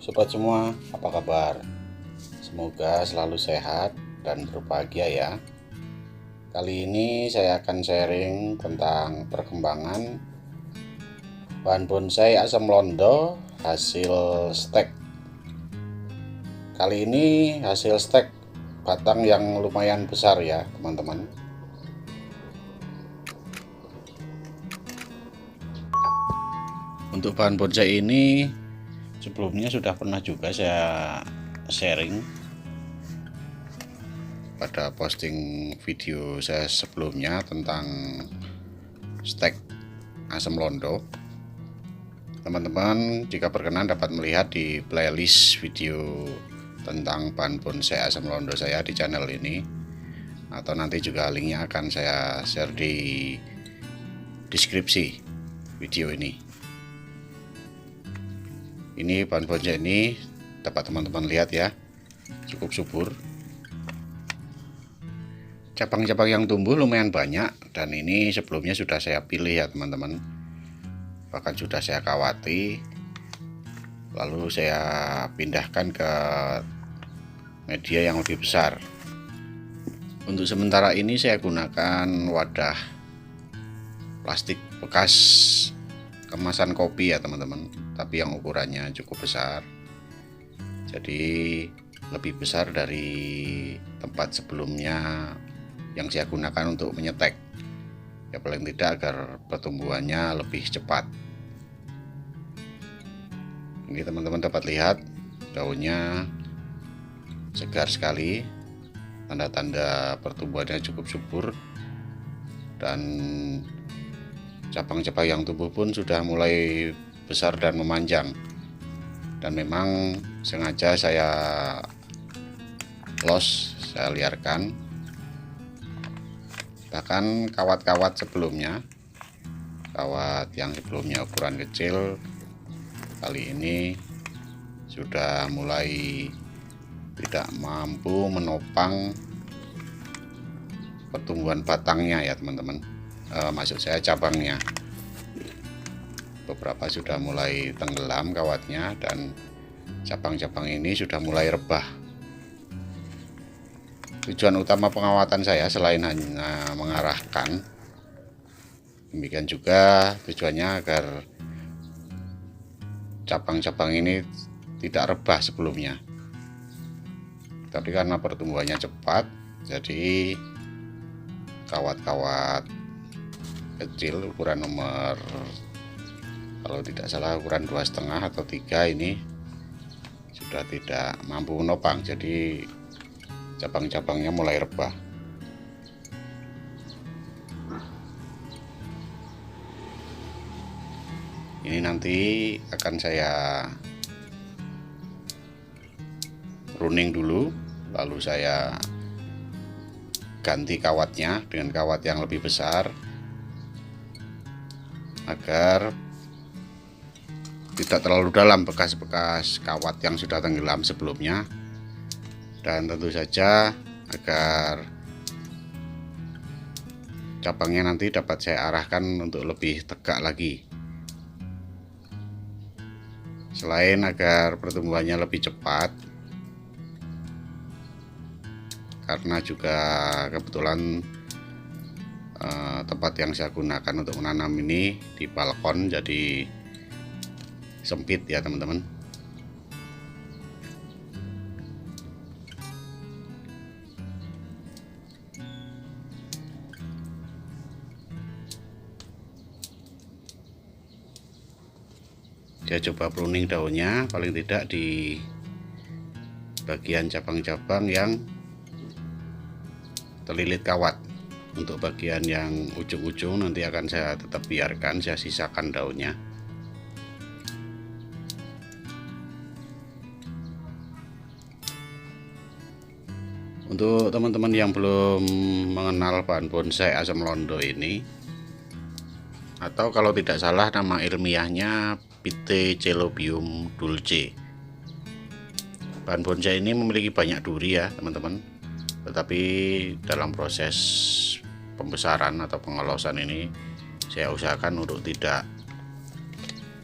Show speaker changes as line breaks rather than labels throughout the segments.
Sobat semua, apa kabar? Semoga selalu sehat dan berbahagia ya. Kali ini saya akan sharing tentang perkembangan bahan bonsai asam londo hasil stek. Kali ini hasil stek batang yang lumayan besar ya teman-teman. Untuk bahan bonsai ini sebelumnya sudah pernah juga saya sharing pada posting video saya sebelumnya tentang stek asam londo. Teman-teman jika berkenan dapat melihat di playlist video tentang bahan bonsai asam londo saya di channel ini, atau nanti juga linknya akan saya share di deskripsi video ini. Ini bahan bonsai ini dapat teman-teman lihat ya, cukup subur. Cabang-cabang yang tumbuh lumayan banyak, dan ini sebelumnya sudah saya pilih ya teman-teman, bahkan sudah saya kawati, lalu saya pindahkan ke media yang lebih besar. Untuk sementara ini saya gunakan wadah plastik bekas kemasan kopi ya teman-teman, tapi yang ukurannya cukup besar, jadi lebih besar dari tempat sebelumnya yang saya gunakan untuk menyetek ya, paling tidak agar pertumbuhannya lebih cepat. Ini teman-teman dapat lihat daunnya segar sekali, tanda-tanda pertumbuhannya cukup subur, dan cabang-cabang yang tumbuh pun sudah mulai besar dan memanjang. Dan memang sengaja saya saya liarkan. Bahkan kawat-kawat sebelumnya, kawat yang sebelumnya ukuran kecil, kali ini sudah mulai tidak mampu menopang pertumbuhan batangnya ya teman-teman. Maksud saya cabangnya, beberapa sudah mulai tenggelam kawatnya, dan cabang-cabang ini sudah mulai rebah. Tujuan utama pengawatan saya selain hanya mengarahkan, demikian juga tujuannya agar cabang-cabang ini tidak rebah sebelumnya. Tapi karena pertumbuhannya cepat, jadi kawat-kawat kecil ukuran nomor, kalau tidak salah ukuran 2,5 atau 3 ini sudah tidak mampu menopang, jadi cabang-cabangnya mulai rebah. Ini nanti akan saya pruning dulu, lalu saya ganti kawatnya dengan kawat yang lebih besar agar tidak terlalu dalam bekas-bekas kawat yang sudah tenggelam sebelumnya, dan tentu saja agar cabangnya nanti dapat saya arahkan untuk lebih tegak lagi. Selain agar pertumbuhannya lebih cepat, karena juga kebetulan tempat yang saya gunakan untuk menanam ini di balkon, jadi sempit ya teman-teman. Saya coba pruning daunnya, paling tidak di bagian cabang-cabang yang terlilit kawat. Untuk bagian yang ujung-ujung nanti akan saya tetap biarkan, saya sisakan daunnya. Untuk teman-teman yang belum mengenal bahan bonsai asam londo ini, atau kalau tidak salah nama ilmiahnya Pitecolobium dulce, bahan bonsai ini memiliki banyak duri ya teman-teman, tetapi dalam proses pembesaran atau pengelosan ini saya usahakan untuk tidak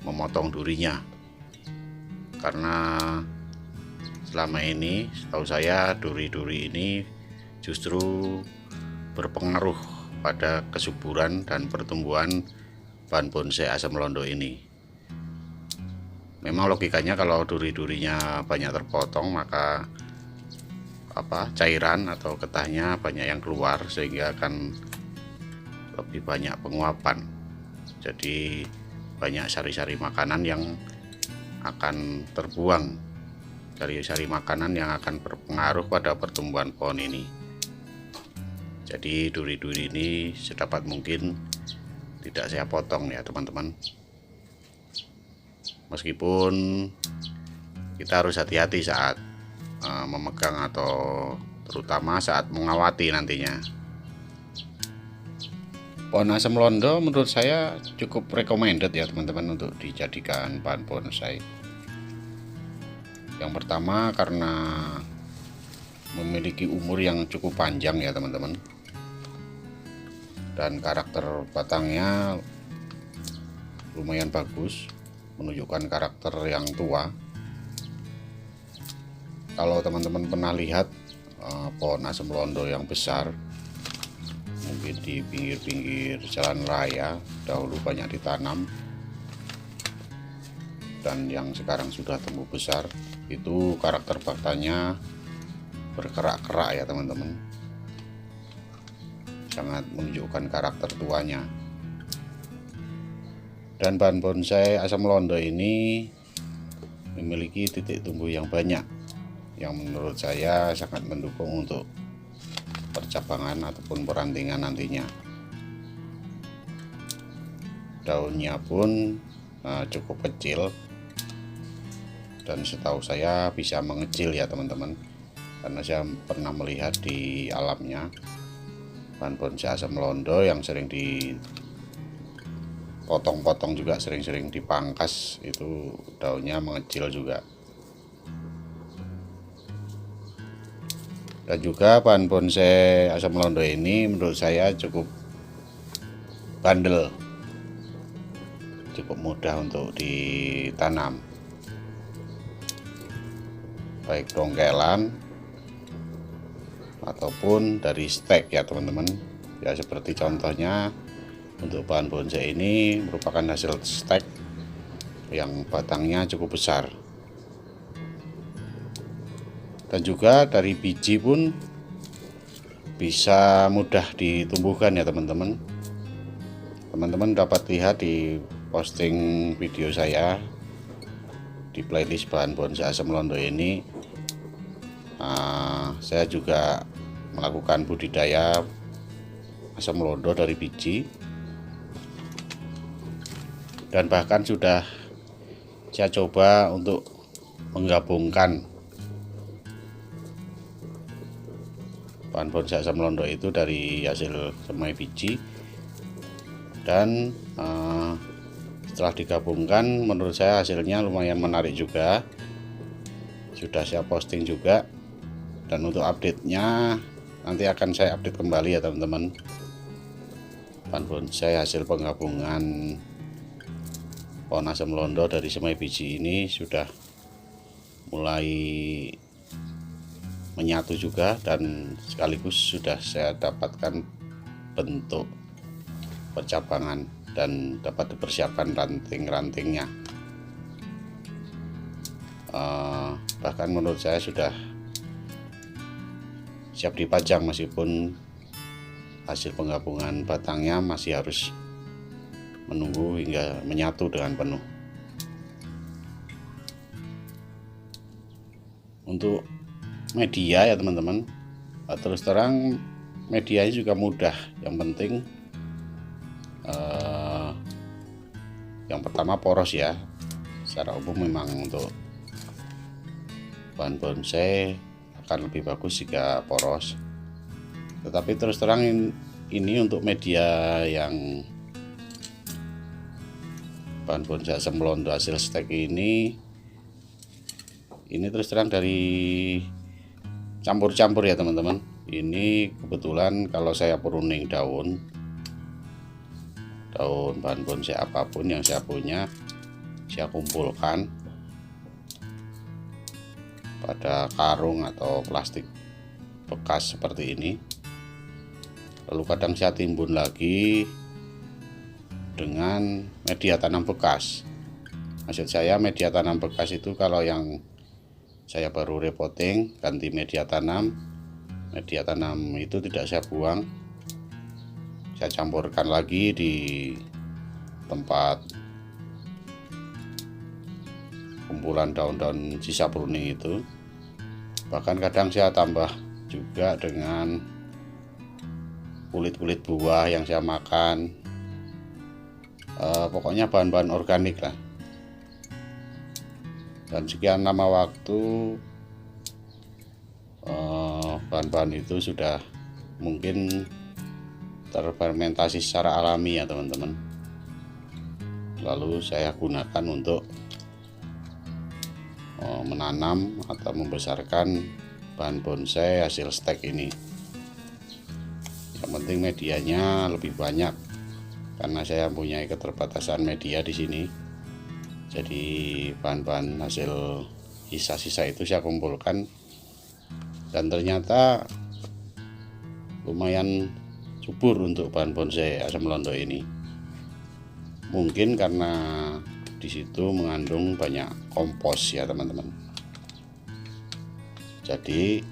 memotong durinya, karena selama ini setahu saya duri-duri ini justru berpengaruh pada kesuburan dan pertumbuhan pohon bonsai asam londo ini. Memang logikanya kalau duri-durinya banyak terpotong, maka cairan atau getahnya banyak yang keluar, sehingga akan lebih banyak penguapan. Jadi banyak sari-sari makanan yang akan terbuang, sari-sari makanan yang akan berpengaruh pada pertumbuhan pohon ini. Jadi duri-duri ini sedapat mungkin tidak saya potong ya teman-teman. Meskipun kita harus hati-hati saat memegang atau terutama saat mengawati nantinya. Pohon asam londo menurut saya cukup recommended ya teman-teman untuk dijadikan bahan bonsai. Yang pertama karena memiliki umur yang cukup panjang ya teman-teman, dan karakter batangnya lumayan bagus, menunjukkan karakter yang tua. Kalau teman-teman pernah lihat pohon asam londo yang besar, mungkin di pinggir-pinggir jalan raya dahulu banyak ditanam, dan yang sekarang sudah tumbuh besar, itu karakter batangnya berkerak-kerak ya teman-teman, sangat menunjukkan karakter tuanya. Dan bahan bonsai asam londo ini memiliki titik tumbuh yang banyak, yang menurut saya sangat mendukung untuk percabangan ataupun perantingan nantinya. Daunnya pun cukup kecil, dan setahu saya bisa mengecil ya teman-teman, karena saya pernah melihat di alamnya bahan bonsai asam londo yang sering dipotong-potong juga, sering-sering dipangkas, itu daunnya mengecil juga. Dan juga bahan bonsai asam londo ini menurut saya cukup bandel, cukup mudah untuk ditanam, baik dongkelan ataupun dari stek ya teman-teman. Ya seperti contohnya untuk bahan bonsai ini merupakan hasil stek yang batangnya cukup besar. Dan juga dari biji pun bisa mudah ditumbuhkan ya teman-teman. Teman-teman dapat lihat di posting video saya di playlist bahan bonsai asam londo ini. Saya juga melakukan budidaya asam londo dari biji, dan bahkan sudah saya coba untuk menggabungkan bahan bonsai asam londo itu dari hasil semai biji, dan setelah digabungkan menurut saya hasilnya lumayan menarik juga. Sudah saya posting juga, dan untuk update-nya nanti akan saya update kembali ya teman-teman. Bahan bonsai hasil penggabungan pohon asam londo dari semai biji ini sudah mulai menyatu juga, dan sekaligus sudah saya dapatkan bentuk percabangan dan dapat dipersiapkan ranting-rantingnya. Bahkan menurut saya sudah siap dipajang, meskipun hasil penggabungan batangnya masih harus menunggu hingga menyatu dengan penuh. Untuk media ya teman-teman, terus terang medianya juga mudah. Yang penting yang pertama poros ya. Secara umum memang untuk bahan bonsai akan lebih bagus jika poros, tetapi terus terang ini untuk media yang bahan bonsai asam londo hasil stek ini terus terang dari campur-campur ya teman-teman. Ini kebetulan kalau saya pruning daun bahan bonsai apapun yang saya punya, saya kumpulkan pada karung atau plastik bekas seperti ini. Lalu kadang saya timbun lagi dengan media tanam bekas. Maksud saya media tanam bekas itu kalau yang saya baru repotting ganti media tanam itu tidak saya buang, saya campurkan lagi di tempat kumpulan daun-daun sisa pruning itu. Bahkan kadang saya tambah juga dengan kulit-kulit buah yang saya makan, pokoknya bahan-bahan organik lah. Dan sekian lama waktu bahan-bahan itu sudah mungkin terfermentasi secara alami ya teman-teman. Lalu saya gunakan untuk menanam atau membesarkan bahan bonsai hasil stek ini. Yang penting medianya lebih banyak karena saya punya keterbatasan media di sini. Jadi bahan-bahan hasil sisa-sisa itu saya kumpulkan, dan ternyata lumayan subur untuk bahan bonsai asam londo ini. Mungkin karena di situ mengandung banyak kompos ya teman-teman. Jadi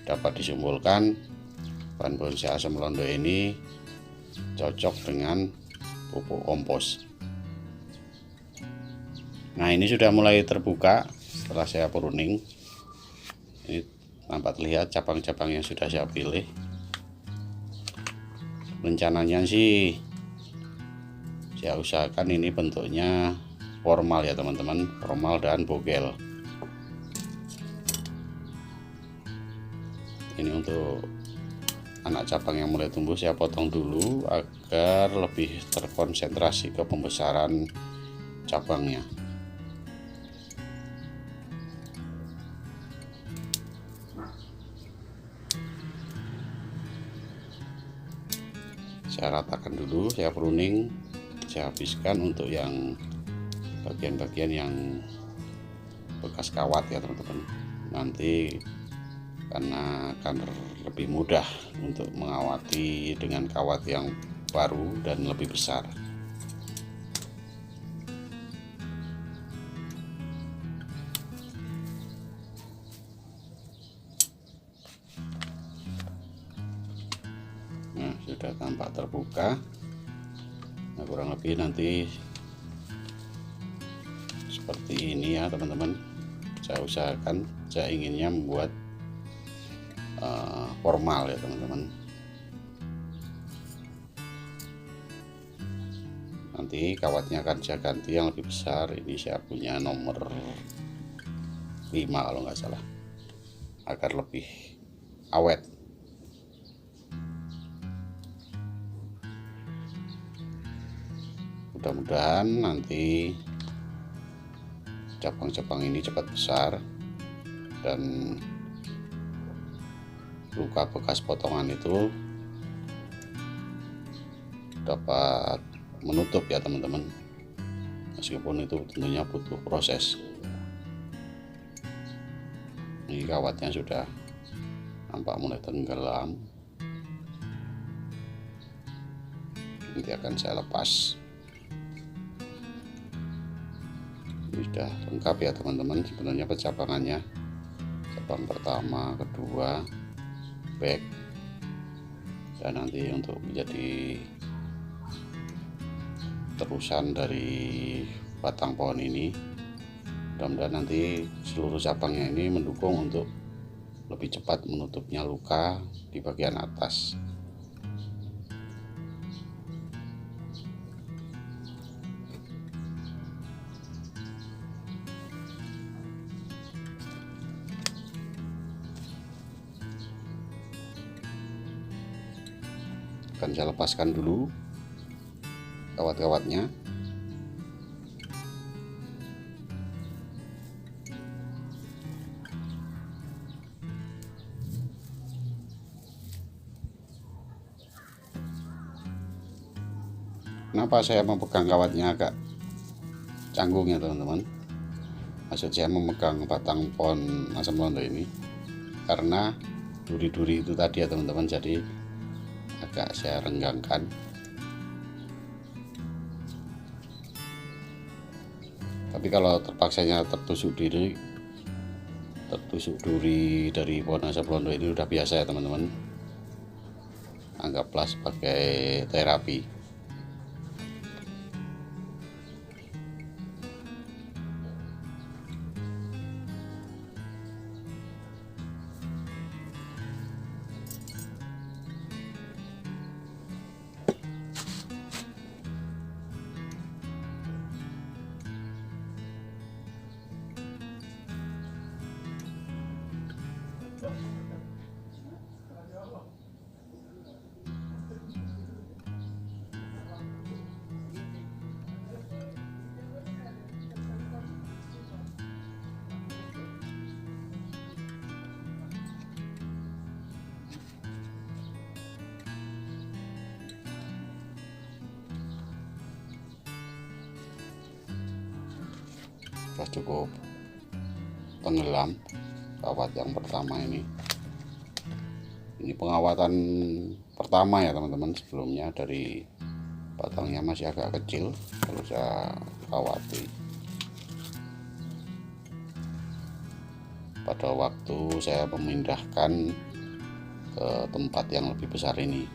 dapat disimpulkan bahan bonsai asam londo ini cocok dengan pupuk kompos. Nah, ini sudah mulai terbuka setelah saya pruning. Ini nampak terlihat cabang-cabang yang sudah saya pilih. Rencananya sih saya usahakan ini bentuknya formal ya teman-teman, formal dan bogel. Ini untuk anak cabang yang mulai tumbuh saya potong dulu agar lebih terkonsentrasi ke pembesaran cabangnya. Saya ratakan dulu, saya pruning, saya habiskan untuk yang bagian-bagian yang bekas kawat ya teman-teman. Nanti karena akan lebih mudah untuk mengawati dengan kawat yang baru dan lebih besar. Nah, sudah tampak terbuka. Nah, kurang lebih nanti seperti ini ya teman-teman. Saya usahakan, saya inginnya membuat formal ya teman-teman. Nanti kawatnya akan saya ganti yang lebih besar. Ini saya punya nomor 5 kalau nggak salah, agar lebih awet. Mudah-mudahan nanti cabang-cabang ini cepat besar dan luka bekas potongan itu dapat menutup ya teman-teman, meskipun itu tentunya butuh proses. Ini kawatnya sudah nampak mulai tenggelam, nanti akan saya lepas. Ini sudah lengkap ya teman-teman, sebenarnya pencabangannya, cabang pertama, kedua, back, dan nanti untuk menjadi terusan dari batang pohon ini. Mudah-mudahan nanti seluruh cabangnya ini mendukung untuk lebih cepat menutupnya luka di bagian atas. Akan saya lepaskan dulu kawat-kawatnya. Kenapa saya memegang kawatnya agak canggung ya teman-teman? maksud saya memegang batang pohon asam londo ini karena duri-duri itu tadi ya teman-teman, jadi agak saya renggangkan. Tapi kalau terpaksanya tertusuk duri dari pohon asam londo ini udah biasa ya teman-teman, anggaplah sebagai terapi. Sudah cukup tenggelam kawat yang pertama ini pengawatan pertama ya teman-teman. Sebelumnya dari batangnya masih agak kecil, lalu saya kawati. Pada waktu saya memindahkan ke tempat yang lebih besar ini,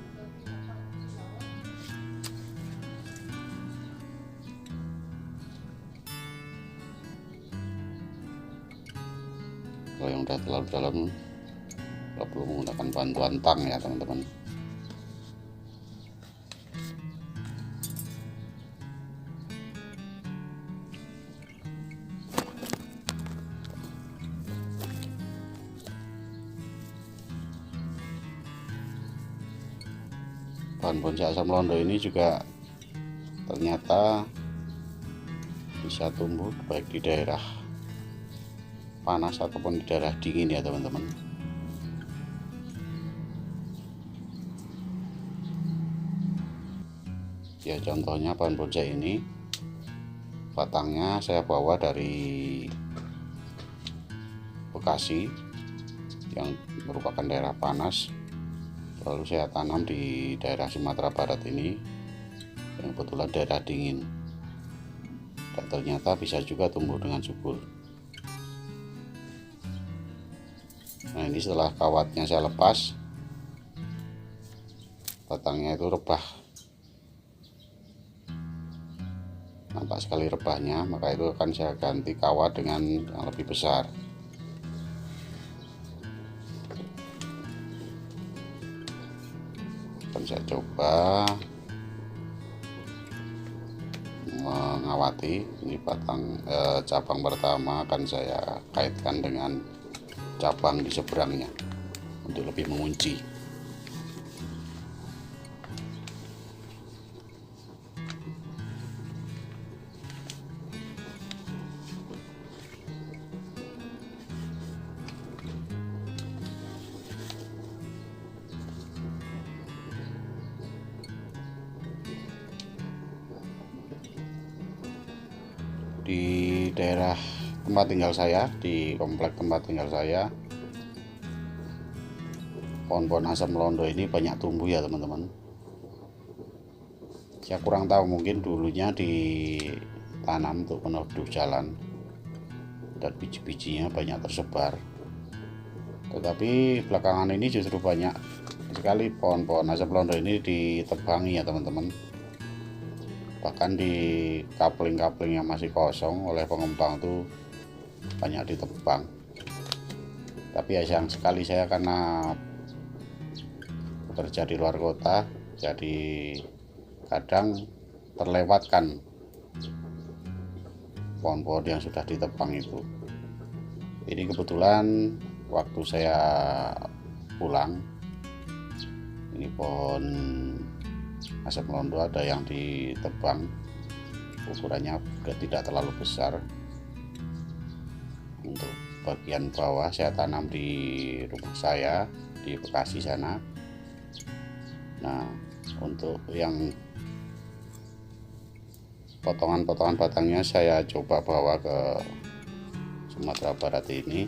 kalau yang udah terlalu dalam kita perlu menggunakan bantuan tang ya teman-teman. Bahan bonsai asam londo ini juga ternyata bisa tumbuh baik di daerah panas ataupun di daerah dingin ya teman-teman. Ya contohnya pohon bonsai ini batangnya saya bawa dari Bekasi yang merupakan daerah panas, lalu saya tanam di daerah Sumatera Barat ini yang kebetulan daerah dingin, dan ternyata bisa juga tumbuh dengan subur. Nah ini setelah kawatnya saya lepas, batangnya itu rebah, nampak sekali rebahnya, maka itu akan saya ganti kawat dengan yang lebih besar. Akan saya coba mengawati ini cabang pertama akan saya kaitkan dengan cabang di seberangnya untuk lebih mengunci. Di daerah tempat tinggal saya, di komplek tempat tinggal saya, pohon-pohon asam londo ini banyak tumbuh ya teman-teman. Saya kurang tahu, mungkin dulunya ditanam untuk peneduh jalan dan biji-bijinya banyak tersebar, tetapi belakangan ini justru banyak sekali pohon-pohon asam londo ini ditebangi ya teman-teman. Bahkan di kapling-kapling yang masih kosong oleh pengembang tuh banyak ditebang. Tapi ya sayang sekali, saya karena bekerja di luar kota, jadi kadang terlewatkan pohon-pohon yang sudah ditebang itu. Ini kebetulan waktu saya pulang, ini pohon asam londo ada yang ditebang, ukurannya sudah tidak terlalu besar. Untuk bagian bawah saya tanam di rumah saya di Bekasi sana. Nah untuk yang potongan-potongan batangnya saya coba bawa ke Sumatera Barat ini.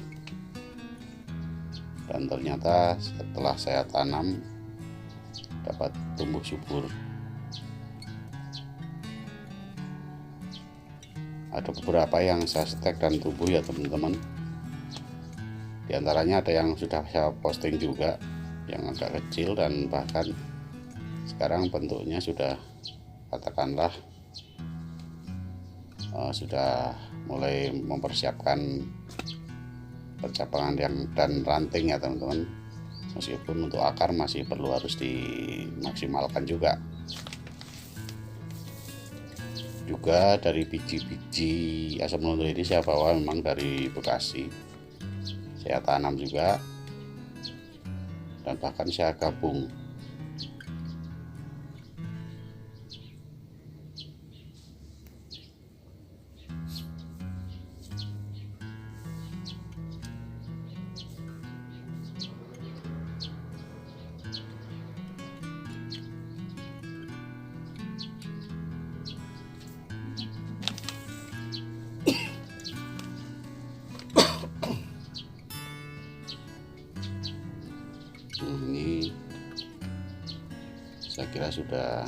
Dan ternyata setelah saya tanam dapat tumbuh subur. Ada beberapa yang saya stek dan tumbuh ya teman-teman. Di antaranya ada yang sudah saya posting juga, yang agak kecil dan bahkan sekarang bentuknya sudah, katakanlah sudah mulai mempersiapkan percabangan dan ranting ya teman-teman. Meskipun untuk akar masih perlu harus dimaksimalkan juga. Juga dari biji-biji asam londro ini saya bawa memang dari Bekasi, saya tanam juga dan bahkan saya gabung. Ini saya kira sudah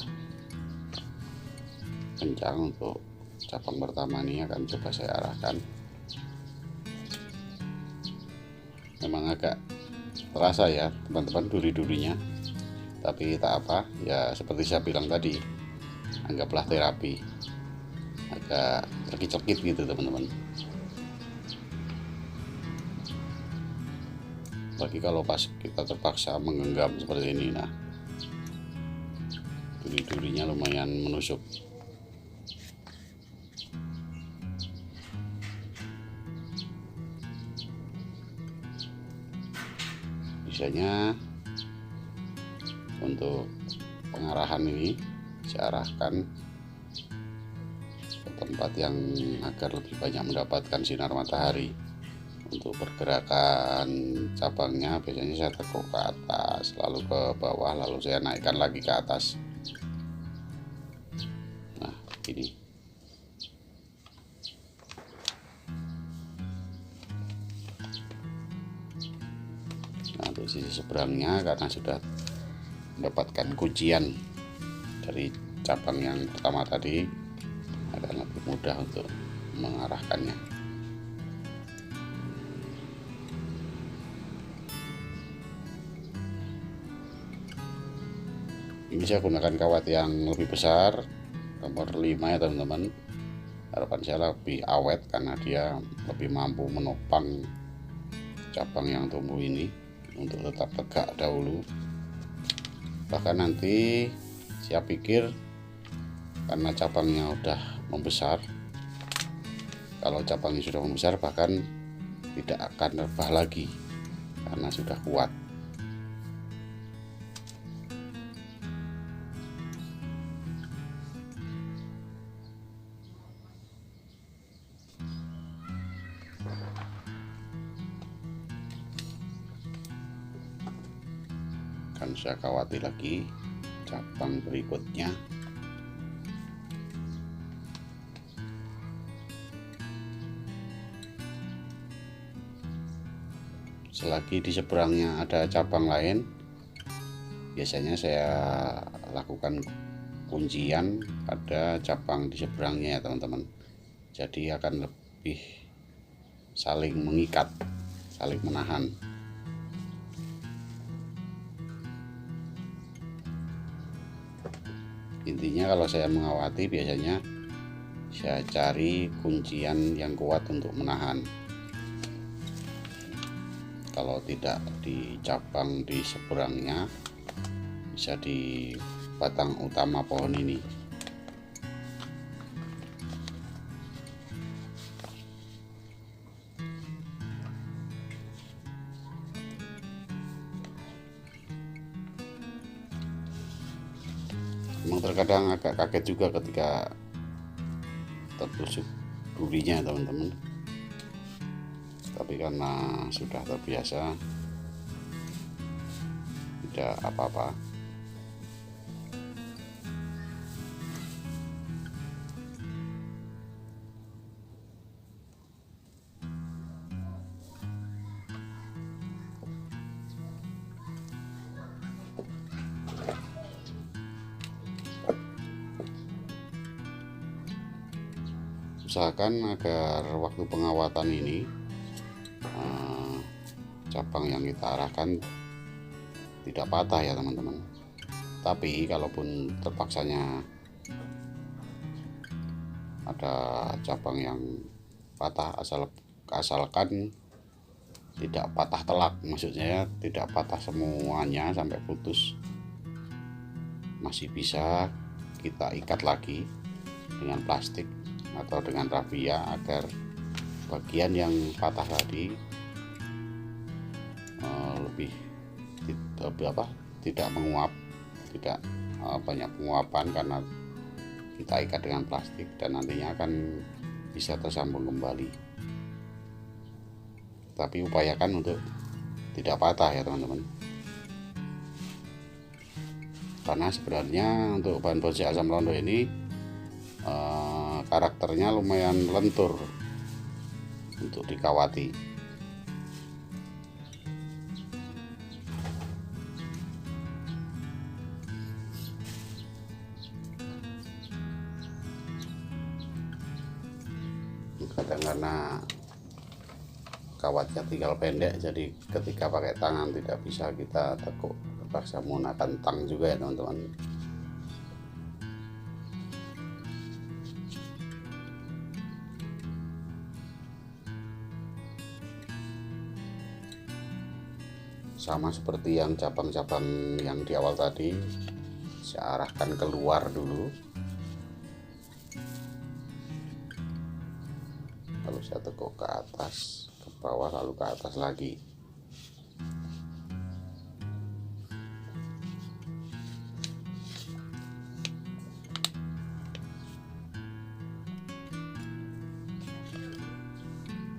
kencang. Untuk cabang pertama ini akan coba saya arahkan. Memang agak terasa ya teman-teman duri-durinya, tapi tak apa ya, seperti saya bilang tadi, anggaplah terapi. Agak cekit-cekit gitu teman-teman. Bagi kalau pas kita terpaksa menggenggam seperti ini, nah duri-durinya lumayan menusuk. Biasanya untuk pengarahan ini saya arahkan ke tempat yang agar lebih banyak mendapatkan sinar matahari. Untuk pergerakan cabangnya biasanya saya tekuk ke atas, lalu ke bawah, lalu saya naikkan lagi ke atas. Nah ini. Nah untuk sisi seberangnya, karena sudah mendapatkan kuncian dari cabang yang pertama tadi, akan lebih mudah untuk mengarahkannya. Ini saya gunakan kawat yang lebih besar, nomor 5 ya teman-teman. Harapan saya lebih awet karena dia lebih mampu menopang cabang yang tumbuh ini untuk tetap tegak dahulu. Bahkan nanti saya pikir karena cabangnya udah membesar, kalau cabangnya sudah membesar bahkan tidak akan rebah lagi karena sudah kuat. Akan saya kawati lagi cabang berikutnya. Selagi di seberangnya ada cabang lain, biasanya saya lakukan kuncian pada cabang di seberangnya ya teman-teman. Jadi akan lebih saling mengikat, saling menahan. Intinya kalau saya mengawati biasanya saya cari kuncian yang kuat untuk menahan. Kalau tidak di cabang di seberangnya, bisa di batang utama pohon ini. Memang terkadang agak kaget juga ketika tertusuk durinya teman-teman, tapi karena sudah terbiasa tidak apa-apa. usahakan agar waktu pengawatan ini cabang yang kita arahkan tidak patah ya teman-teman. Tapi kalaupun terpaksanya ada cabang yang patah, asalkan tidak patah telak, maksudnya tidak patah semuanya sampai putus, masih bisa kita ikat lagi dengan plastik atau dengan rafia agar bagian yang patah tadi tidak menguap, tidak banyak penguapan karena kita ikat dengan plastik, dan nantinya akan bisa tersambung kembali. Tapi upayakan untuk tidak patah ya teman-teman, karena sebenarnya untuk bahan project asam londo ini karakternya lumayan lentur untuk dikawati. Kadang karena kawatnya tinggal pendek, jadi ketika pakai tangan tidak bisa kita tekuk, terpaksa menggunakan tang juga ya teman-teman. Sama seperti yang cabang-cabang yang di awal tadi, saya arahkan keluar dulu, lalu saya tekuk ke atas, ke bawah, lalu ke atas lagi.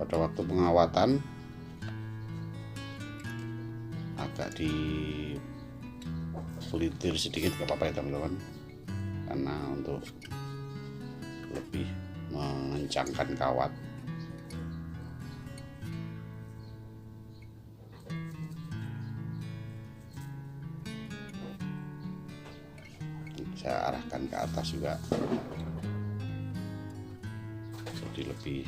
Pada waktu pengawatan agak dipelintir sedikit, gak apa-apa ya teman-teman, karena untuk lebih mengencangkan kawat. Saya arahkan ke atas juga, jadi lebih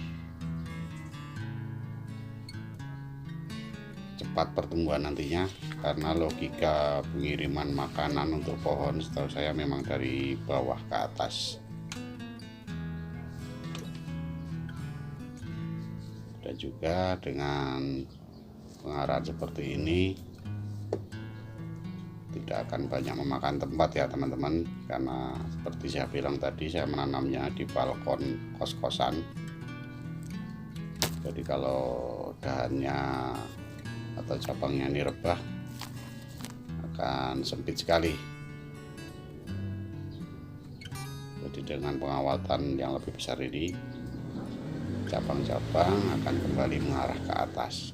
cepat pertumbuhan nantinya, karena logika pengiriman makanan untuk pohon setahu saya memang dari bawah ke atas. Dan juga dengan pengarahan seperti ini tidak akan banyak memakan tempat ya teman-teman, karena seperti saya bilang tadi, saya menanamnya di balkon kos-kosan. Jadi kalau dahannya atau cabangnya ini rebah akan sempit sekali. Jadi dengan pengawatan yang lebih besar ini, cabang-cabang akan kembali mengarah ke atas.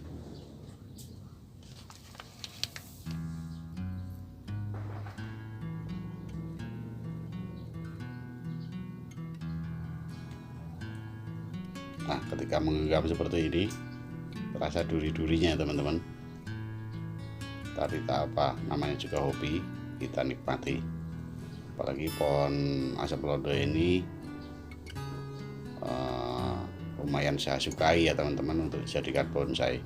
Nah, ketika menggenggam seperti ini, terasa duri-durinya ya teman-teman. Tapi tak apa, namanya juga hobi, kita nikmati. Apalagi pohon asam londo ini lumayan saya sukai ya teman-teman untuk dijadikan bonsai.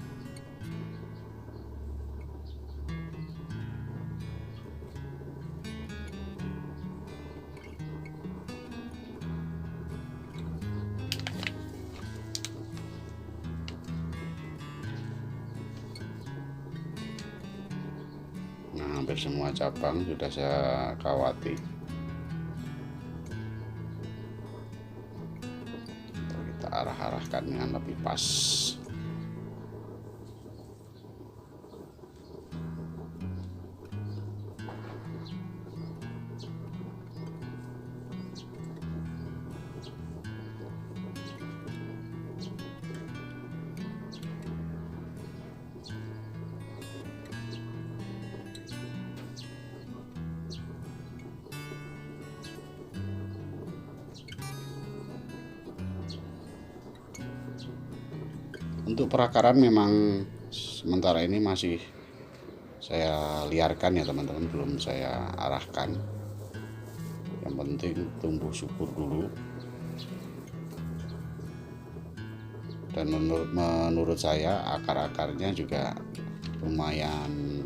Nah, hampir semua cabang sudah saya kawati. Kita arah-arahkan dengan lebih pas. Untuk perakaran memang sementara ini masih saya liarkan ya teman-teman, belum saya arahkan. Yang penting tumbuh subur dulu. dan menurut saya akar-akarnya juga lumayan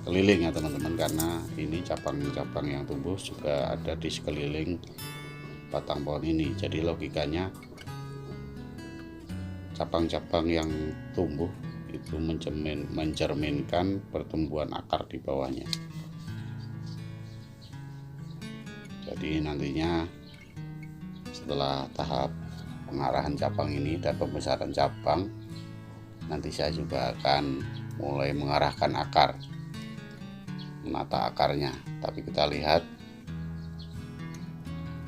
keliling ya teman-teman, karena ini cabang-cabang yang tumbuh juga ada di sekeliling batang pohon ini. Jadi logikanya cabang-cabang yang tumbuh itu mencerminkan pertumbuhan akar di bawahnya. Jadi nantinya setelah tahap pengarahan cabang ini dan pembesaran cabang, nanti saya juga akan mulai mengarahkan akar, menata akarnya. Tapi kita lihat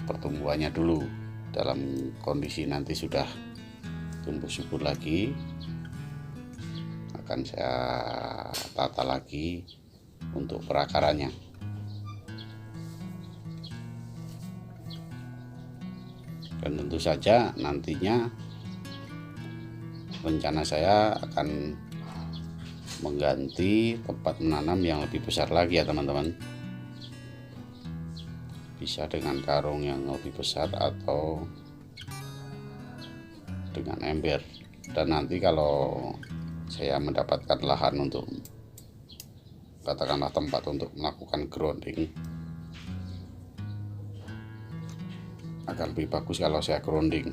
pertumbuhannya dulu. Dalam kondisi nanti sudah tumbuh subur lagi, akan saya tata lagi untuk perakarannya. Dan tentu saja nantinya rencana saya akan mengganti tempat menanam yang lebih besar lagi ya teman-teman. Bisa dengan karung yang lebih besar atau dengan ember. Dan nanti kalau saya mendapatkan lahan untuk, katakanlah tempat untuk melakukan grounding, akan lebih bagus kalau saya grounding,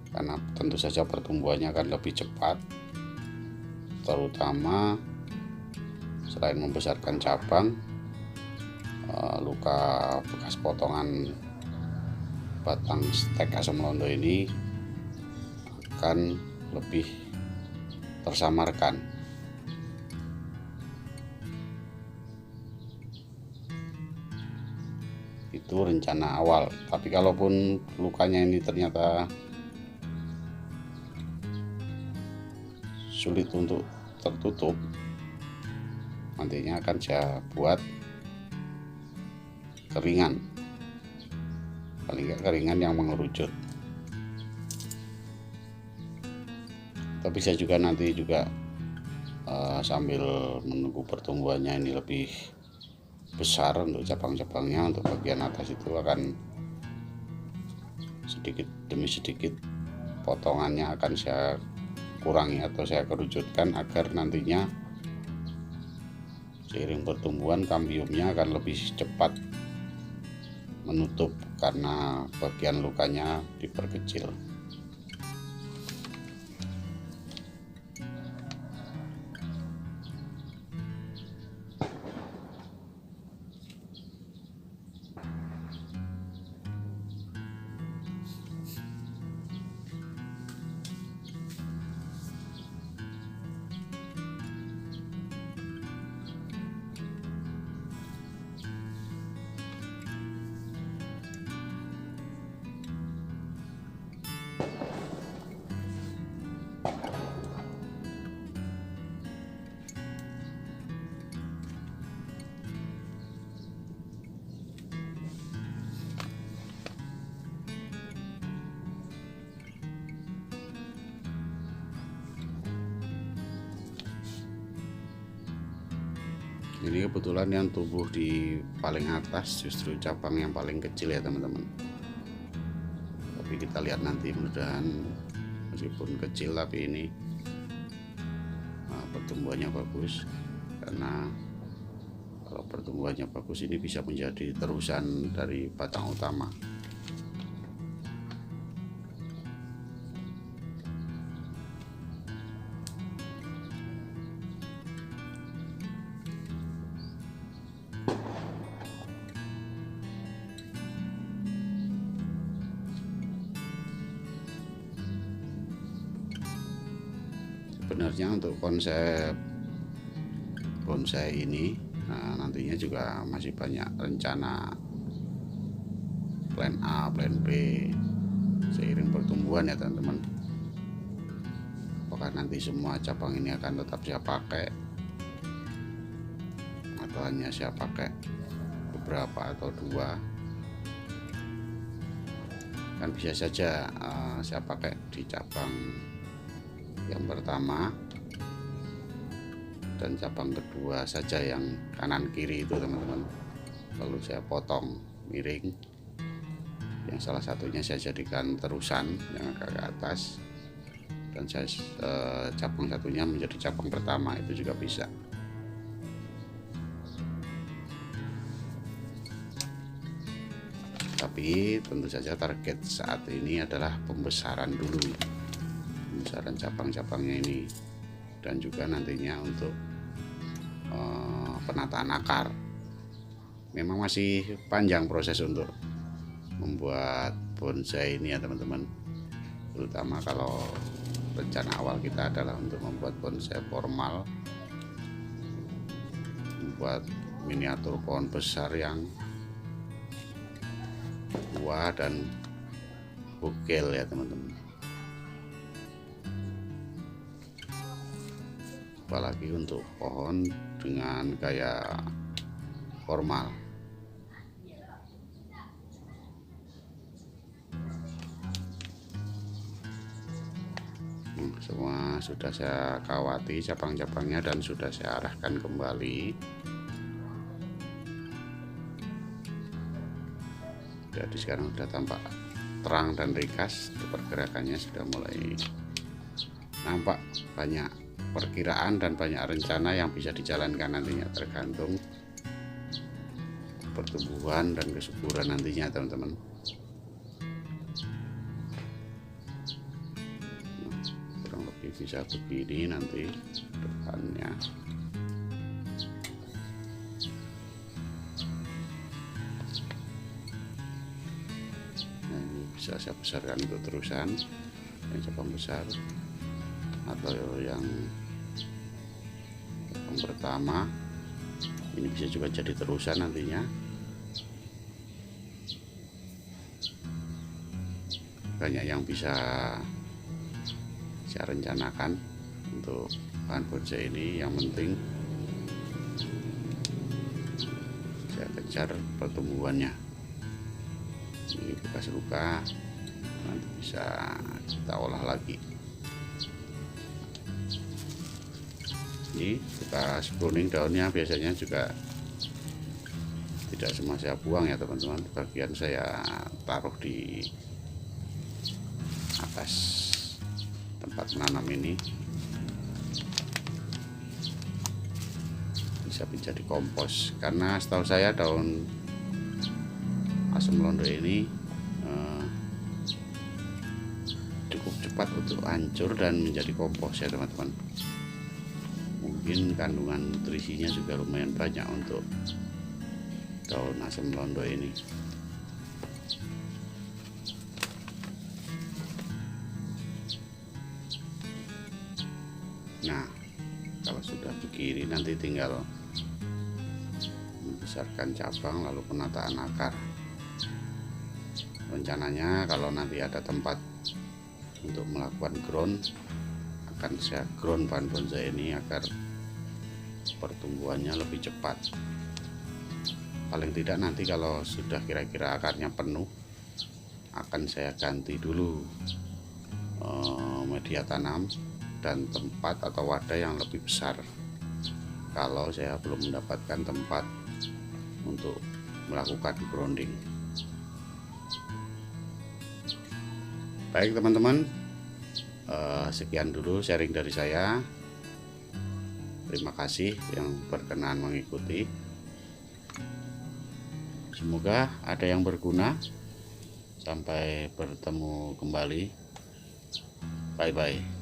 karena tentu saja pertumbuhannya akan lebih cepat, terutama selain membesarkan cabang, luka bekas potongan batang stek asam londo ini akan lebih tersamarkan. Itu rencana awal. Tapi kalaupun lukanya ini ternyata sulit untuk tertutup, nantinya akan saya buat keringan, paling nggak keringan yang mengerucut. Tapi saya juga nanti juga sambil menunggu pertumbuhannya ini lebih besar untuk cabang-cabangnya, untuk bagian atas itu akan sedikit demi sedikit potongannya akan saya kurangi atau saya kerucutkan, agar nantinya seiring pertumbuhan kambiumnya akan lebih cepat menutup karena bagian lukanya diperkecil. Ini kebetulan yang tumbuh di paling atas justru cabang yang paling kecil ya teman-teman. Tapi kita lihat nanti, mudah-mudahan meskipun kecil tapi ini pertumbuhannya bagus, karena kalau pertumbuhannya bagus ini bisa menjadi terusan dari batang utama. Sebenarnya untuk konsep bonsai ini nantinya juga masih banyak rencana, plan A, plan B seiring pertumbuhan ya teman-teman. Apakah nanti semua cabang ini akan tetap saya pakai atau hanya saya pakai beberapa atau dua, kan bisa saja saya pakai di cabang yang pertama dan cabang kedua saja, yang kanan kiri itu teman-teman, lalu saya potong miring, yang salah satunya saya jadikan terusan yang agak ke atas, dan saya cabang satunya menjadi cabang pertama, itu juga bisa. Tapi tentu saja target saat ini adalah pembesaran dulu, pembesaran cabang-cabangnya ini, dan juga nantinya untuk penataan akar. Memang masih panjang proses untuk membuat bonsai ini ya teman-teman, terutama kalau rencana awal kita adalah untuk membuat bonsai formal, membuat miniatur pohon besar yang tua dan bugil ya teman-teman. Apalagi untuk pohon dengan gaya formal. Semua sudah saya kawati cabang-cabangnya dan sudah saya arahkan kembali. Jadi sekarang sudah tampak terang dan ringkas, pergerakannya sudah mulai nampak banyak perkiraan dan banyak rencana yang bisa dijalankan nantinya, tergantung pertumbuhan dan kesuburan nantinya teman-teman. Kurang lebih bisa begini nanti depannya. Nah, ini bisa saya besarkan untuk terusan yang cabang besar atau yang cabang pertama. Ini bisa juga jadi terusan nantinya. Banyak yang bisa saya rencanakan untuk bahan bonsai ini. Yang penting saya kejar pertumbuhannya. Ini bekas luka, nanti bisa kita olah lagi. Ini bekas pruning daunnya biasanya juga tidak semua saya buang ya teman-teman, bagian saya taruh di atas tempat menanam ini, bisa menjadi kompos. Karena setahu saya daun asam londo ini cukup cepat untuk hancur dan menjadi kompos ya teman-teman. Mungkin kandungan nutrisinya juga lumayan banyak untuk daun asam londo ini. Nah, kalau sudah begini nanti tinggal membesarkan cabang lalu penataan akar. Rencananya kalau nanti ada tempat untuk melakukan ground, akan saya ground bahan bonsai ini agar pertumbuhannya lebih cepat. Paling tidak nanti kalau sudah kira-kira akarnya penuh, akan saya ganti dulu media tanam dan tempat atau wadah yang lebih besar kalau saya belum mendapatkan tempat untuk melakukan grounding. Baik teman-teman, sekian dulu sharing dari saya. Terima kasih yang berkenan mengikuti. Semoga ada yang berguna. Sampai bertemu kembali. Bye bye.